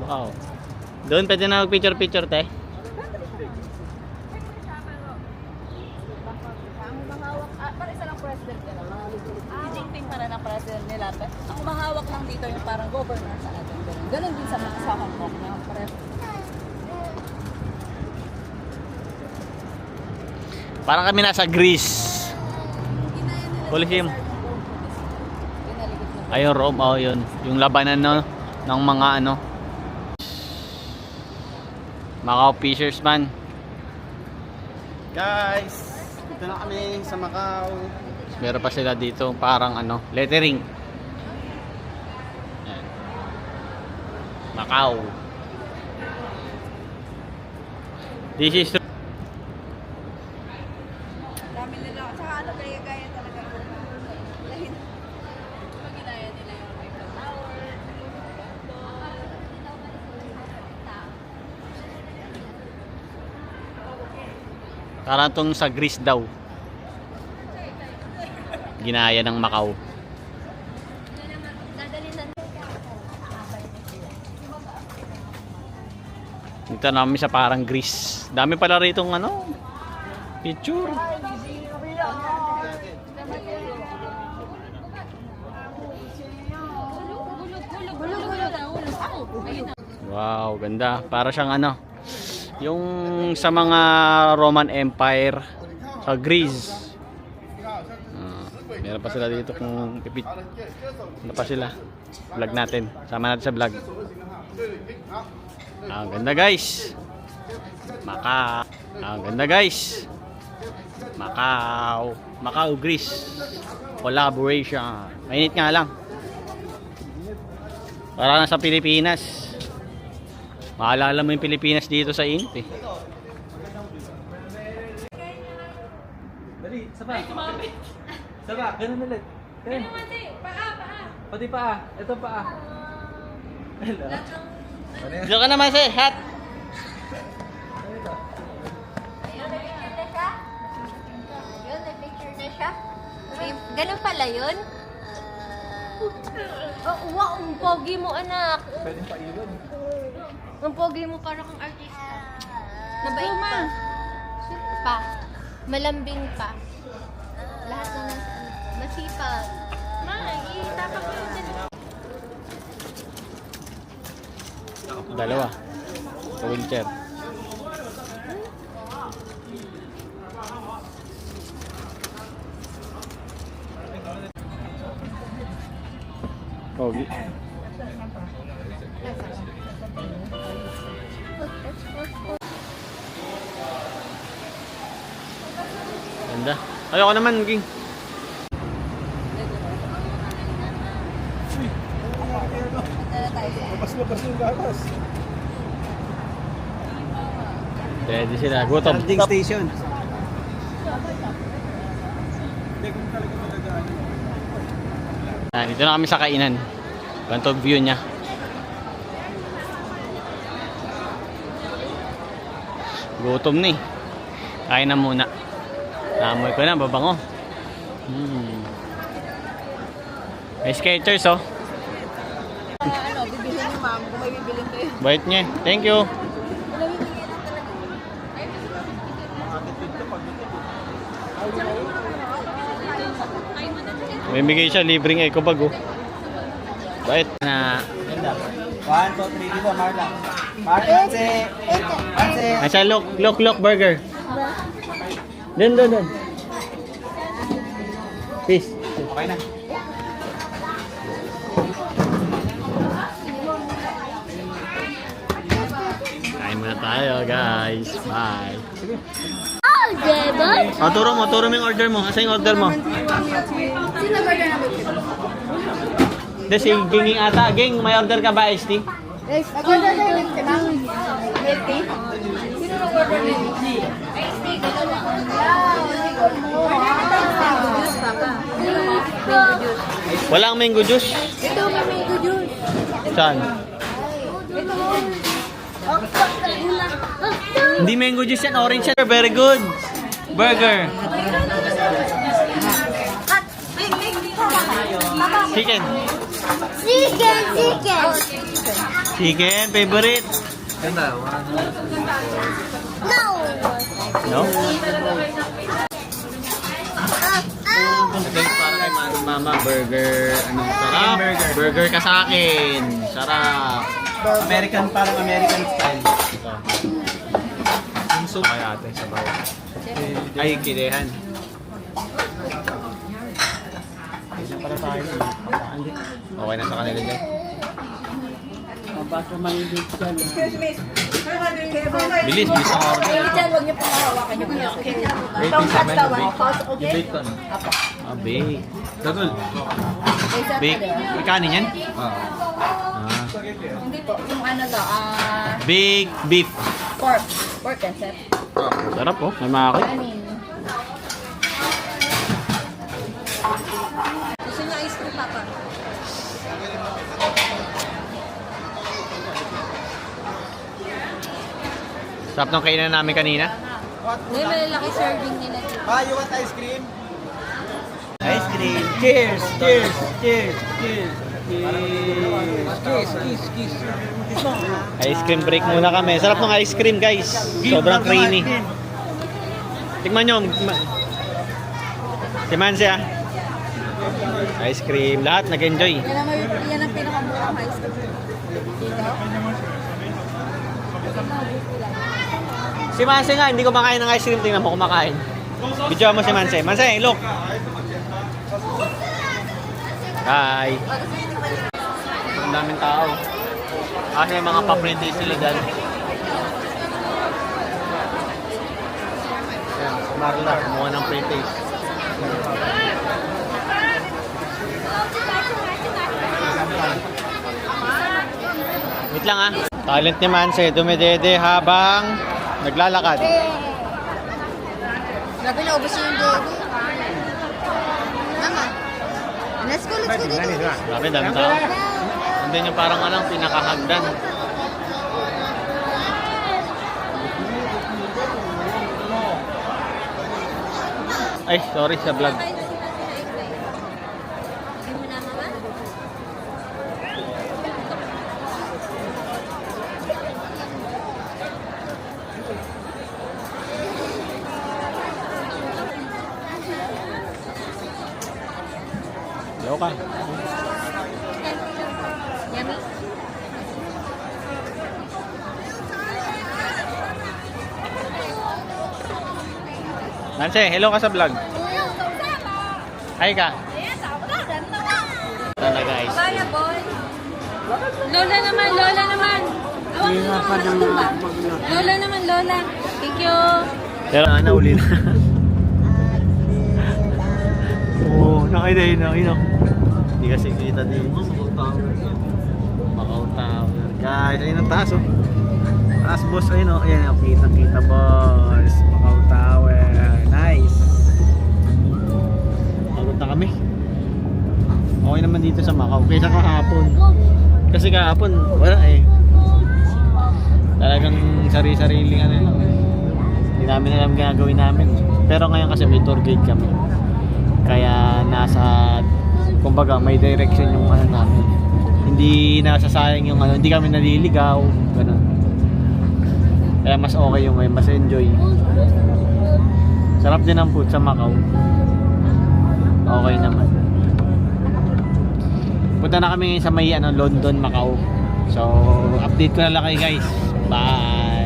Wow. Doon pwede na mag-picture-picture, te. Ang mahawak, para isa lang president nila. Xi Jinping para na president nila. Ang mahawak lang dito yung parang governor sa atin. Ganun din sa Hong Kong na president. Parang kami nasa Greece. Coliseum. Ayun, Rome. Oh, yun. Yung labanan, no, ng mga ano. Macau Fishersman. Guys, dito na kami sa Macau. Meron pa sila dito parang ano, lettering. Yan. Macau. This is Dami nila. Tsaka ano, gaya-gaya talaga. Lahin. Diba ginaya nila yung Eiffel Tower? parang tong sa Greece daw. Ginaya ng Macau. Dito namin sa parang Greece. Dami pala rito ng ano, picture. Wow, ganda. Para siyang ano, yung sa mga Roman Empire sa Greece. Meron pa sila dito kung pipit. Ano pa sila? Vlog natin. Sama natin sa vlog. Ang ganda, guys. Ang ganda, guys. Macau, Greece. Collaboration. Mainit nga lang. Para nasa Pilipinas. Maalala mo yung Pilipinas dito sa init eh. Dali, saba. Saba, ganun ulit. Ganun. Paa. Pati paa. Ito paa. Hello. Diyan ka naman sa hat. Ayun, nag-picture na siya. Yun, nag-picture na siya. Ganun pala yun? Oh, wow, ang pogi mo, anak. Pwedeng pailon. Ang pogi mo, parang kang artista. Nabait pa. Malambing pa. Lahat na nasa masipag. Ma, itapak mo yun dyan. Dalawa. Sa wheelchair. Pogi. Ganda. Ayoko naman, Ging. Labas yung gatas. Ready sila. Gutom. Landing station. Hindi, kung talaga magagaan. Dito na kami sa kainan. Ganito view niya. Gutom na eh. Kain na muna. Namoy ko na, babango. May skaters oh. Ano, bibilin ni ma'am. Kung may bibilin kayo. Bait niya. Thank you. May bigay siya libreng eco bag oh. Bait na. 1, 2, 3, dito, Marla. Marla, Hanse. Asa look burger. Doon. Peace. Okay na. Kain muna tayo, guys. Bye. Oh, diba? Oh, turo mo yung order mo. Asa yung order mo? Sino burger na bibili? Hindi, si Ginging ata. Ging, may order ka ba, ST? Nag-order na yung ma'am. Milk tea? Sino nag-order na yung tea? Mango juice, papa. Mango juice. Walang mango juice. Ito, may mango juice. Saan? Ito. Hindi mango juice yan. Orange yan. Very good. Burger. Chicken. Chicken! Chicken, favorite? Ganda. No! No? Ito yung parang kay Mama, burger. Ano, sarap. Burger ka sa akin. Sarap. American, parang American style. Ito. Yung soup. Kaya ate, sabaw. Ay, kidehan. Para tayo. Okay na sa kanila dyan. Bilis, bilis ang order. Diyan, huwag niyo pong hawakan yung mga okay. Itong katawan, okay? Bacon. Ah, bake. Dagol. Bake. May kanin yan? Ah. Ah. Hindi po, yung ano to, Bake beef. pork. Pork and set. Sarap oh, may makakit. Kanin. Gusto niya ice cream, Papa? Sarap nung kainan namin kanina. May malalaki serving nila dito. You want ice cream? Ice cream. Cheers! Cheers! Cheers! Cheers! Cheers! Kiss! Kiss! Ice cream break muna kami. Sarap ng ice cream guys. Sobrang creamy. Tikman nyo. Si Mansi ah. Ice cream. Lahat nag-enjoy. Yan ang pinakamurang ice cream. Dito? Si Mansi nga, hindi ko makain ng ice cream. Tingnan mo kumakain. Video mo si Mansi. Mansi, look. Hi. Ang daming tao. Kasi may mga pa-print sila dyan. Ayan, si Marla, kumuha ng printage. Wait lang ah. Talent ni Manse, dumidede habang naglalakad. Grabe na, ubos yung baby. Mama. Let's go dito. Grabe, dami tao. Hindi yung parang alang pinakahagdan. Ay, sorry sa vlog. Hindi mo na, Mama? Hello ka. Yummy? Nancy, hello ka sa vlog. Hi ka. Tala guys. Kaya, boy. Lola naman, Lola naman. Lola naman, Lola. Thank you. Pero nauli na. Oo, nakita yun, nakita. Hindi kasi kita dito. Macau Tower. Guys, ayun ang taas oh. Taas boss, ayun oh. Ayan, kita boss. Macau Tower. Nice. Pagod na kami. Okay naman dito sa Macau. Kaysa kahapon. Kasi kahapon, wala eh. Talagang sari-sariling ano lang. Hindi namin alam gagawin namin. Pero ngayon kasi may tour guide kami. Kaya nasa, kumbaga may direction yung ano namin. Hindi nasasayang yung ano, hindi kami naliligaw, ganun. Kaya mas okay yung ngayon, mas enjoy. Sarap din ang food sa Macau. Okay naman. Punta na kami ngayon sa may ano, London, Macau. So, update ko na lang kayo guys. Bye!